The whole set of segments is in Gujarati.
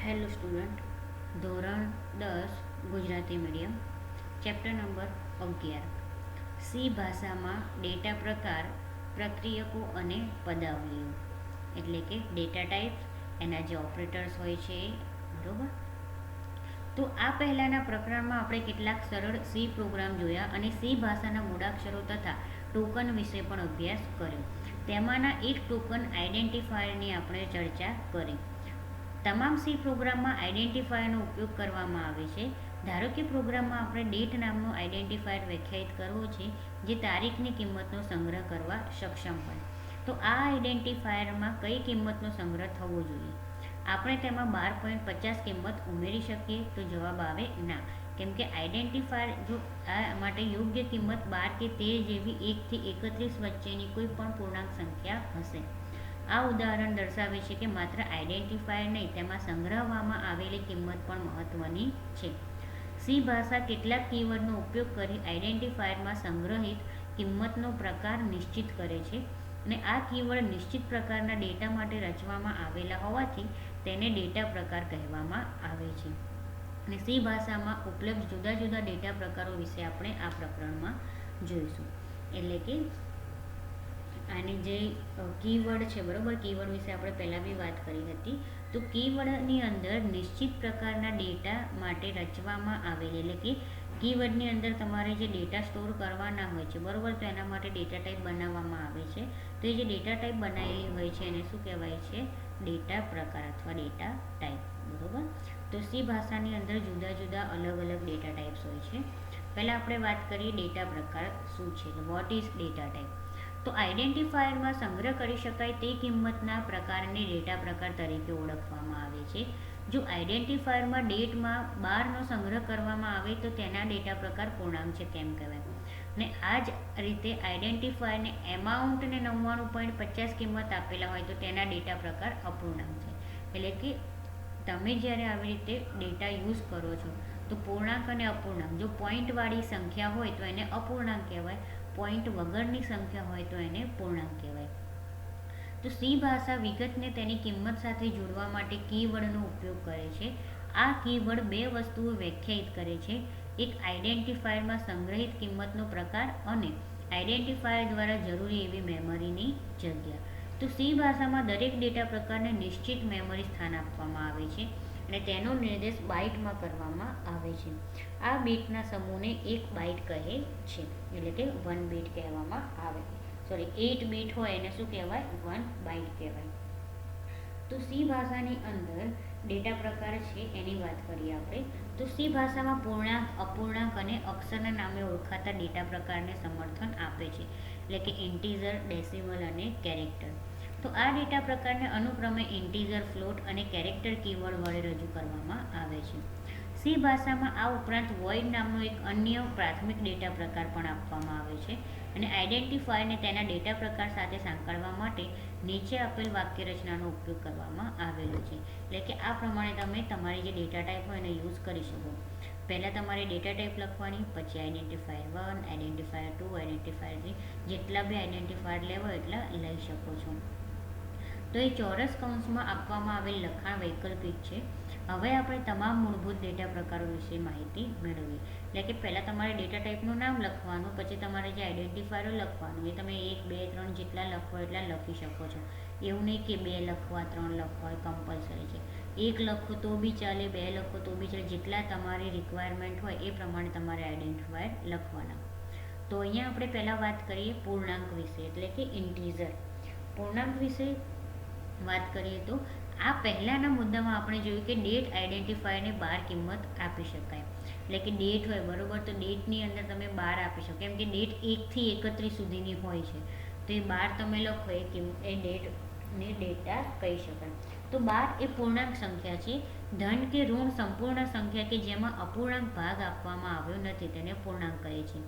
હેલો સ્ટુડન્ટ, ધોરણ 10 Gujarati medium, chapter number 11 C ભાષામાં ડેટા પ્રકાર, પ્રક્રિયકો અને પદાવલીઓ એટલે કે ડેટા ટાઈપ્સ, એના જે ઓપરેટર્સ હોય છે બરોબર. તો આ પહેલાંના પ્રકરણમાં આપણે કેટલાક સરળ સી પ્રોગ્રામ જોયા અને સી ભાષાના મૂળાક્ષરો તથા ટોકન વિશે પણ અભ્યાસ કર્યો. તેમાંના એક ટોકન આઈડેન્ટિફાયરની આપણે ચર્ચા કરી. તમામ સી પ્રોગ્રામમાં આઈડેન્ટિફાયરનો ઉપયોગ કરવામાં આવે છે. ધારો કે પ્રોગ્રામમાં આપણે ડેટ નામનો આઈડેન્ટિફાયર વ્યાખ્યાયિત કરવો છે જે તારીખની કિંમતનો સંગ્રહ કરવા સક્ષમ હોય. તો આ આઈડેન્ટિફાયરમાં કઈ કિંમતનો સંગ્રહ થવો જોઈએ? આપણે તેમાં 12.50 કિંમત ઉમેરી શકીએ? તો જવાબ આવે ના, કેમ કે આઈડેન્ટિફાયર જો આ માટે યોગ્ય કિંમત 12 કે 13 જેવી 1 થી 31 વચ્ચેની કોઈ પણ પૂર્ણાંક સંખ્યા હશે. આ ઉદાહરણ દર્શાવે છે કે માત્ર આઈડેન્ટિફાયર નહીં, તેમાં સંગ્રહવામાં આવેલી કિંમત પણ મહત્વની છે. સી ભાષા કેટલાક કીવર્ડનો ઉપયોગ કરી આઈડેન્ટિફાયરમાં સંગ્રહિત કિંમતનો પ્રકાર નિશ્ચિત કરે છે અને આ કીવર્ડ નિશ્ચિત પ્રકારના ડેટા માટે રચવામાં આવેલા હોવાથી તેને ડેટા પ્રકાર કહેવામાં આવે છે. અને સી ભાષામાં ઉપલબ્ધ જુદા જુદા ડેટા પ્રકારો વિશે આપણે આ પ્રકરણમાં જોઈશું. એટલે કે આની જે કીવર્ડ છે બરાબર, કીવર્ડ વિશે આપણે પહેલાં બી વાત કરી હતી. તો કીવર્ડની અંદર નિશ્ચિત પ્રકારના ડેટા માટે રચવામાં આવેલી, એટલે કે કીવર્ડની અંદર તમારે જે ડેટા સ્ટોર કરવાના હોય છે બરાબર, તો એના માટે ડેટા ટાઈપ બનાવવામાં આવે છે. તો એ જે ડેટા ટાઈપ બનાવેલી હોય છે એને શું કહેવાય છે? ડેટા પ્રકાર અથવા ડેટા ટાઈપ બરાબર. તો સી ભાષાની અંદર જુદા જુદા અલગ અલગ ડેટા ટાઈપ્સ હોય છે. પહેલાં આપણે વાત કરીએ ડેટા પ્રકાર શું છે, વોટ ઇઝ ડેટા ટાઈપ. તો આઈડેન્ટિફાયરમાં સંગ્રહ કરી શકાય તે કિંમતના પ્રકારને ડેટા પ્રકાર તરીકે ઓળખવામાં આવે છે. જો આઈડેન્ટિફાયરમાં ડેટમાં 12નો સંગ્રહ કરવામાં આવે તો તેના ડેટા પ્રકાર પૂર્ણાંક છે તેમ કહેવાય. અને આ જ રીતે આઈડેન્ટિફાયરને એમાઉન્ટને 99.50 કિંમત આપેલા હોય તો તેના ડેટા પ્રકાર અપૂર્ણાંક છે. એટલે કે તમે જ્યારે આવી રીતે ડેટા યુઝ કરો છો તો પૂર્ણાંક અને અપૂર્ણાંક, જો પોઈન્ટવાળી સંખ્યા હોય તો એને અપૂર્ણાંક કહેવાય, પોઈન્ટ વગરની સંખ્યા હોય તો એને પૂર્ણાંક કહેવાય. તો સી ભાષા વિગતને તેની કિંમત સાથે જોડવા માટે કીવર્ડનો ઉપયોગ કરે છે. આ કીવર્ડ બે વસ્તુઓ વ્યાખ્યાયિત કરે છે: એક આઈડેન્ટિફાયરમાં સંગ્રહિત કિંમતનો પ્રકાર અને આઈડેન્ટિફાયર દ્વારા જરૂરી એવી મેમરીની જગ્યા. તો સી ભાષામાં દરેક ડેટા પ્રકારને નિશ્ચિત મેમરી સ્થાન આપવામાં આવે છે અને તેનો નિર્દેશ બાઇટમાં કરવામાં આવે છે. આ બીટના સમૂહને એક બાઇટ કહે છે, એટલે કે 1 બીટ કહેવામાં આવે. 8 બીટ હોય એને શું કહેવાય? 1 બાઇટ કહેવાય. તો સી ભાષાની અંદર ડેટા પ્રકાર છે એની વાત કરીએ આપણે. તો સી ભાષામાં પૂર્ણાંક, અપૂર્ણાંક અને અક્ષરના નામે ઓળખાતા ડેટા પ્રકારને સમર્થન આપે છે, એટલે કે ઇન્ટીજર, ડેસિમલ અને કેરેક્ટર. તો આ ડેટા પ્રકારને અનુક્રમે ઇન્ટીજર, ફ્લોટ અને કેરેક્ટર કીવર્ડ વડે રજૂ કરવામાં આવે છે. સી ભાષામાં આ ઉપરાંત વોઇડ નામનો એક અન્ય પ્રાથમિક ડેટા પ્રકાર પણ આપવામાં આવે છે અને આઈડેન્ટિફાયરને તેના ડેટા પ્રકાર સાથે સાંકળવા માટે નીચે આપેલ વાક્યરચનાનો ઉપયોગ કરવામાં આવેલો છે. એટલે કે આ પ્રમાણે તમે તમારી જે ડેટા ટાઈપ હોય એને યુઝ કરી શકો. પહેલાં તમારે ડેટા ટાઈપ લખવાની, પછી આઈડેન્ટિફાયર 1, આઈડેન્ટિફાયર 2, આઈડેન્ટિફાયર 3, જેટલા બી આઈડેન્ટિફાયર લેવો એટલા લઈ શકો છો. તો એ ચોરસ કૌંસમાં આપવામાં આવેલ લખાણ વૈકલ્પિક છે. હવે આપણે તમામ મૂળભૂત ડેટા પ્રકારો વિશે માહિતી મેળવીએ. એટલે કે પહેલાં તમારે ડેટા ટાઈપનું નામ લખવાનું, પછી તમારે જે આઈડેન્ટિફાયરો લખવાનું, એ તમે 1, 2, 3 જેટલા લખો એટલા લખી શકો છો. એવું નહીં કે 2 લખવા, 3 લખવા એ કમ્પલસરી છે. 1 લખો તો બી ચાલે, 2 લખો તો બી ચાલે, જેટલા તમારી રિક્વાયરમેન્ટ હોય એ પ્રમાણે તમારે આઈડેન્ટિફાયર લખવાના. તો અહીંયા આપણે પહેલાં વાત કરીએ પૂર્ણાંક વિશે, એટલે કે ઇન્ટીજર. પૂર્ણાંક વિશે વાત કરીએ તો આ પહેલાંના મુદ્દામાં આપણે જોયું કે ડેટ આઈડેન્ટિફાયરને 12 કિંમત આપી શકાય. એટલે કે ડેટ હોય બરાબર, તો ડેટની અંદર તમે 12 આપી શકો, કેમ કે ડેટ 1 થી 31 સુધીની હોય છે. તો એ 12 તમે લખો એ ડેટને ડેટા કહી શકાય. તો 12 એ પૂર્ણાંક સંખ્યા છે. ધન કે ઋણ સંપૂર્ણ સંખ્યા કે જેમાં અપૂર્ણાંક ભાગ આપવામાં આવ્યો નથી તેને પૂર્ણાંક કહે છે.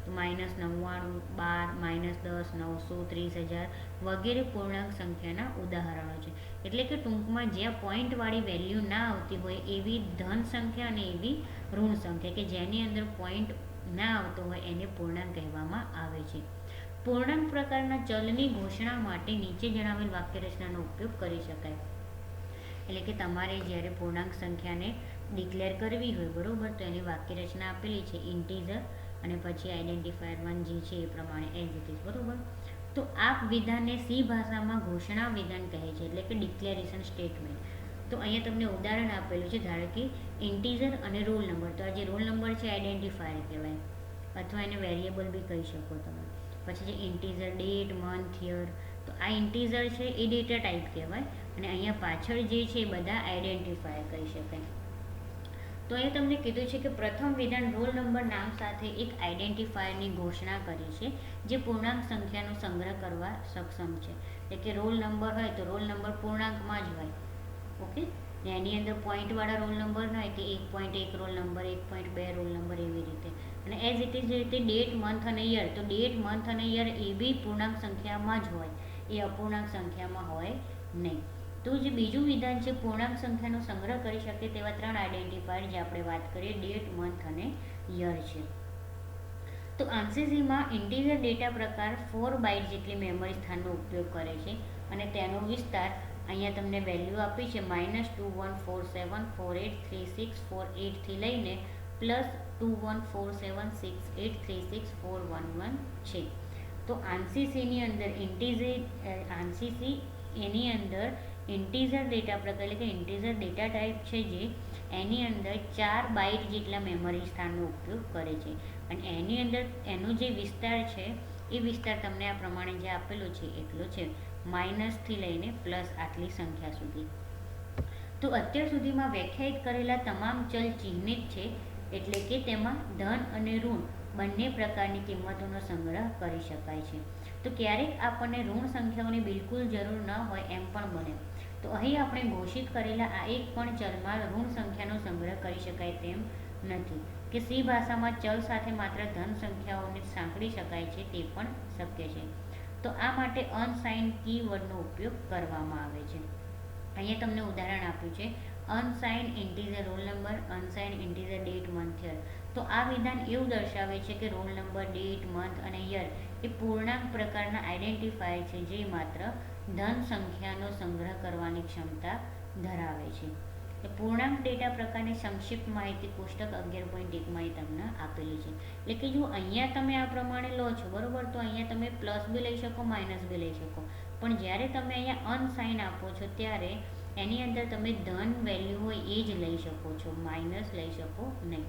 તો -99, 12, -10, 900, 30,000 વગેરે પૂર્ણાંક સંખ્યાના ઉદાહરણો છે. એટલે કે ટૂંકમાં જ્યાં પોઈન્ટવાળી વેલ્યુ ના આવતી હોય એવી ધન સંખ્યા અને એવી ઋણ સંખ્યા કે જેની અંદર પોઈન્ટ ના આવતો હોય એને પૂર્ણાંક કહેવામાં આવે છે. પૂર્ણાંક પ્રકારના ચલની ઘોષણા માટે નીચે જણાવેલ વાક્યરચનાનો ઉપયોગ કરી શકાય. એટલે કે તમારે જ્યારે પૂર્ણાંક સંખ્યાને ડિક્લેર કરવી હોય, બરાબર, તો એની વાક્ય રચના આપેલી છે ઇન્ટીજર અને પછી આઈડેન્ટિફાયર 1 જે છે એ પ્રમાણે એઝ ઇટ ઇઝ, બરાબર. તો આ વિધાનને સી ભાષામાં ઘોષણા વિધાન કહે છે, એટલે કે ડિક્લેરેશન સ્ટેટમેન્ટ. તો અહીંયા તમને ઉદાહરણ આપેલું છે, ધારો કે ઇન્ટીજર અને રોલ નંબર. તો આ જે રોલ નંબર છે આઈડેન્ટિફાયર કહેવાય, અથવા એને વેરિયેબલ બી કહી શકો તમે. પછી જે ઇન્ટીજર ડેટ, મંથ, યર, તો આ ઇન્ટીજર છે એ ડેટા ટાઈપ કહેવાય, અને અહીંયા પાછળ જે છે એ બધા આઈડેન્ટિફાયર કહી શકાય. તો અહીંયા તમને કીધું છે કે પ્રથમ વિધાન રોલ નંબર નામ સાથે એક આઈડેન્ટિફાયરની ઘોષણા કરી છે, જે પૂર્ણાંક સંખ્યાનો સંગ્રહ કરવા સક્ષમ છે. એટલે કે રોલ નંબર હોય તો રોલ નંબર પૂર્ણાંકમાં જ હોય, ઓકે. ને એની અંદર પોઈન્ટવાળા રોલ નંબર હોય કે 1.1 રોલ નંબર, 1.2 રોલ નંબર, એવી રીતે. અને એઝ ઇટ ઇઝ જે રીતે ડેટ, મંથ અને યર, તો ડેટ, મંથ અને યર એ બી પૂર્ણાંક સંખ્યામાં જ હોય, એ અપૂર્ણાંક સંખ્યામાં હોય નહીં. તો જે બીજું વિધાન છે પૂર્ણાંક સંખ્યાનો સંગ્રહ કરી શકે તેવા 3 આઈડેન્ટિફાયર જે આપણે વાત કરીએ, ડેટ, મંથ અને યર છે. તો આંસીસીમાં ઇન્ટીજર ડેટા પ્રકાર 4 બાઇટ જેટલી મેમરી સ્થાનનો ઉપયોગ કરે છે, અને તેનો વિસ્તાર અહીંયા તમને વેલ્યુ આપી છે -2147483648 થી લઈને +214768364111 છે. તો આંસીસીની અંદર એની અંદર ઇન્ટીજર ડેટા પ્રકાર, એટલે કે ઇન્ટીજર ડેટા ટાઈપ છે જે, એની અંદર 4 બાઇટ જેટલા મેમરી સ્થાનનો ઉપયોગ કરે છે. અને એની અંદર એનો જે વિસ્તાર છે એ વિસ્તાર તમને આ પ્રમાણે જે આપેલો છે એટલો છે, માઇનસથી લઈને પ્લસ આટલી સંખ્યા સુધી. તો અત્યાર સુધીમાં વ્યાખ્યાયિત કરેલા તમામ ચલ ચિહ્નિત છે, એટલે કે તેમાં ધન અને ઋણ બંને પ્રકારની કિંમતોનો સંગ્રહ કરી શકાય છે. તો ક્યારેક આપણને ઋણ સંખ્યાઓની બિલકુલ જરૂર ન હોય એમ પણ બને. તો અહીં આપણે ઘોષિત કરેલા આ એક પણ ચલમાં ઋણ સંખ્યાનો સંગ્રહ કરી શકાય તેમ નથી, કે સી ભાષામાં ચલ સાથે માત્ર ધન સંખ્યાઓને સાંકળી શકાય છે તે પણ શક્ય છે. તો આ માટે અનસાઇન્ડ કીવર્ડનો ઉપયોગ કરવામાં આવે છે. અહીંયા તમને ઉદાહરણ આપ્યું છે unsigned integer roll number, unsigned integer date, month, year. તો આ વિધાન એવું દર્શાવે છે કે રોલ નંબર, ડેટ, મંથ અને યર એ પૂર્ણાંક પ્રકારના આઈડેન્ટિફાયર છે જે માત્ર ધન સંખ્યાનો સંગ્રહ કરવાની ક્ષમતા ધરાવે છે. પૂર્ણાંક ડેટા પ્રકારની સંક્ષિપ્ત માહિતી કોષ્ટક 11.1માં તમને આપેલી છે. એટલે કે જો અહીંયા તમે આ પ્રમાણે લો છો, બરોબર, તો અહીંયા તમે પ્લસ બી લઈ શકો, માઇનસ બી લઈ શકો, પણ જ્યારે તમે અહીંયા અનસાઇન આપો છો ત્યારે એની અંદર તમે ધન વેલ્યુ હોય એ જ લઈ શકો છો, માઇનસ લઈ શકો નહીં.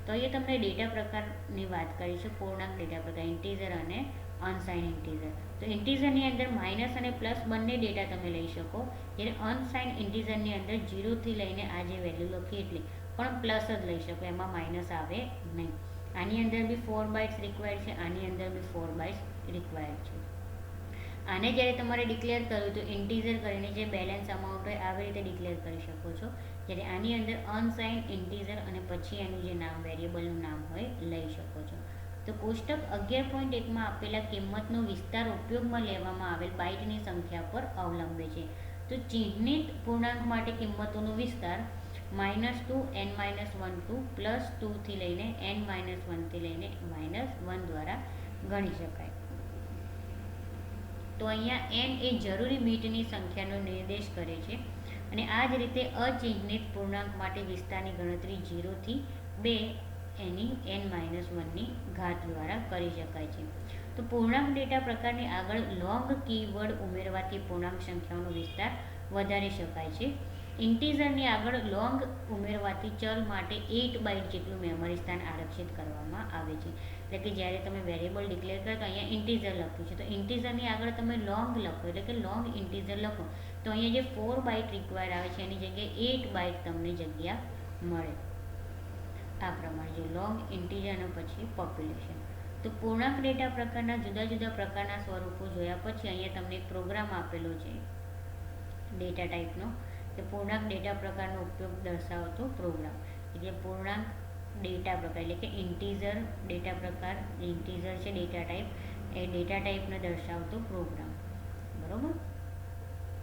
તો અહીંયા તમને ડેટા પ્રકારની વાત કરી છે, પૂર્ણાંક ડેટા પ્રકાર, ઇન્ટીજર અને અનસાઇન ઇન્ટીજર. તો ઇન્ટીજરની અંદર માઇનસ અને પ્લસ બંને ડેટા તમે લઈ શકો, જ્યારે અનસાઇન ઇન્ટીજરની અંદર 0થી લઈને આ જે વેલ્યુ લખી એટલી પણ પ્લસ જ લઈ શકો, એમાં માઇનસ આવે નહીં. આની અંદર બી 4 બાઇટ્સ રિક્વાયર્ડ છે, આની અંદર બી 4 બાઇટ્સ રિક્વાયર્ડ છે. આને જ્યારે તમારે ડિક્લેર કરવું તો ઇન્ટીજર કરીને જે બેલેન્સ અમાઉન્ટ હોય આવી રીતે ડિક્લેર કરી શકો છો, જ્યારે આની અંદર અનસાઇન ઇન્ટીજર અને પછી એનું જે નામ, વેરિયેબલનું નામ હોય લઈ શકો છો. તો કોષ્ટક 11.1માં આપેલા કિંમતનો વિસ્તાર ઉપયોગમાં લેવામાં આવેલ બાઇટની સંખ્યા પર અવલંબે છે. તો ચિહ્નિત પૂર્ણાંક માટે કિંમતોનો વિસ્તાર -2 n-1 to +2 થી લઈને n-1 થી લઈને -1 દ્વારા ગણી શકાય. તો અહીંયા n એ જરૂરી બીટની સંખ્યાનો નિર્દેશ કરે છે, અને આ જ રીતે અચિહ્નિત પૂર્ણાંક માટે વિસ્તારની ગણતરી 0 થી 2 એની n-1ની ઘાત દ્વારા કરી શકાય છે. તો પૂર્ણાંક ડેટા પ્રકારની આગળ લોંગ કીવર્ડ ઉમેરવાથી પૂર્ણાંક સંખ્યાઓનો વિસ્તાર વધારી શકાય છે. ઇન્ટીજરની આગળ લોંગ ઉમેરવાથી ચલ માટે 8 બાઇટ જેટલું મેમરી સ્થાન આરક્ષિત કરવામાં આવે છે. એટલે કે જ્યારે તમે વેરિયેબલ ડિક્લેર કરો તો અહીંયા ઇન્ટીજર લખ્યું છે, તો ઇન્ટીજરની આગળ તમે લોંગ લખો, એટલે કે લોંગ ઇન્ટીજર લખો, તો અહીંયા જે 4 બાઇટ રિક્વાયર્ડ આવે છે એની જગ્યાએ 8 બાઇટ તમને જગ્યા મળે. આ પ્રમાણે જો લોંગ ઇન્ટીજર અને પછી પોપ્યુલેશન. તો પૂર્ણાંક ડેટા પ્રકારના જુદા જુદા પ્રકારના સ્વરૂપો જોયા પછી અહીંયા તમને એક પ્રોગ્રામ આપેલો છે ડેટા ટાઈપનો, કે પૂર્ણાંક ડેટા પ્રકારનો ઉપયોગ દર્શાવતો પ્રોગ્રામ. એટલે પૂર્ણાંક ડેટા પ્રકાર એટલે કે ઇન્ટીજર ડેટા પ્રકાર, ઇન્ટીજર છે ડેટા ટાઈપ, એ ડેટા ટાઈપને દર્શાવતો પ્રોગ્રામ, બરોબર.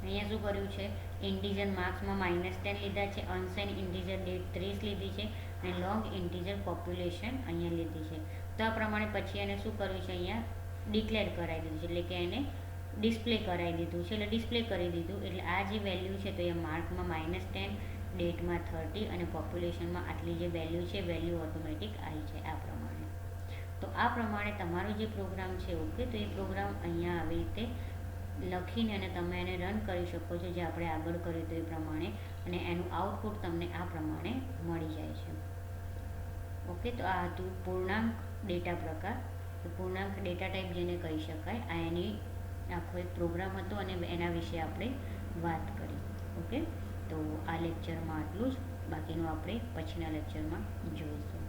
અહીંયા શું કર્યું છે, ઇન્ટીજર માર્ક્સમાં -10 લીધા છે, અનસાઇન ઇન્ટીજર ડેટ 30 લીધી છે, અને લોંગ ઇન્ટીજર પોપ્યુલેશન અહીંયા લીધી છે. તો આ પ્રમાણે પછી એને શું કર્યું છે, અહીંયા ડિક્લેર કરાવી દીધું છે, એટલે કે એને ડિસ્પ્લે કરાવી દીધું છે, એટલે ડિસ્પ્લે કરી દીધું. એટલે આ જે વેલ્યુ છે તો એ માર્કમાં -10, ડેટમાં 30 અને પોપ્યુલેશનમાં આટલી જે વેલ્યુ છે વેલ્યુ ઓટોમેટિક આવી જાય આ પ્રમાણે. તો આ પ્રમાણે તમારો જે પ્રોગ્રામ છે ઓકે, તો એ પ્રોગ્રામ અહીંયા આવી રીતે લખીને અને તમે એને રન કરી શકો છો, જે આપણે આગળ કર્યું હતું એ પ્રમાણે, અને એનું આઉટપુટ તમને આ પ્રમાણે મળી જાય છે. ઓકે, તો આ હતું પૂર્ણાંક ડેટા પ્રકાર. તો પૂર્ણાંક ડેટા ટાઈપ જેને કહી શકાય, આ એની આખો એક પ્રોગ્રામ હતો અને એના વિશે આપણે વાત કરી. ઓકે, તો આ લેક્ચરમાં આટલું જ, બાકીનું આપણે પછીના લેક્ચરમાં જોઈશું.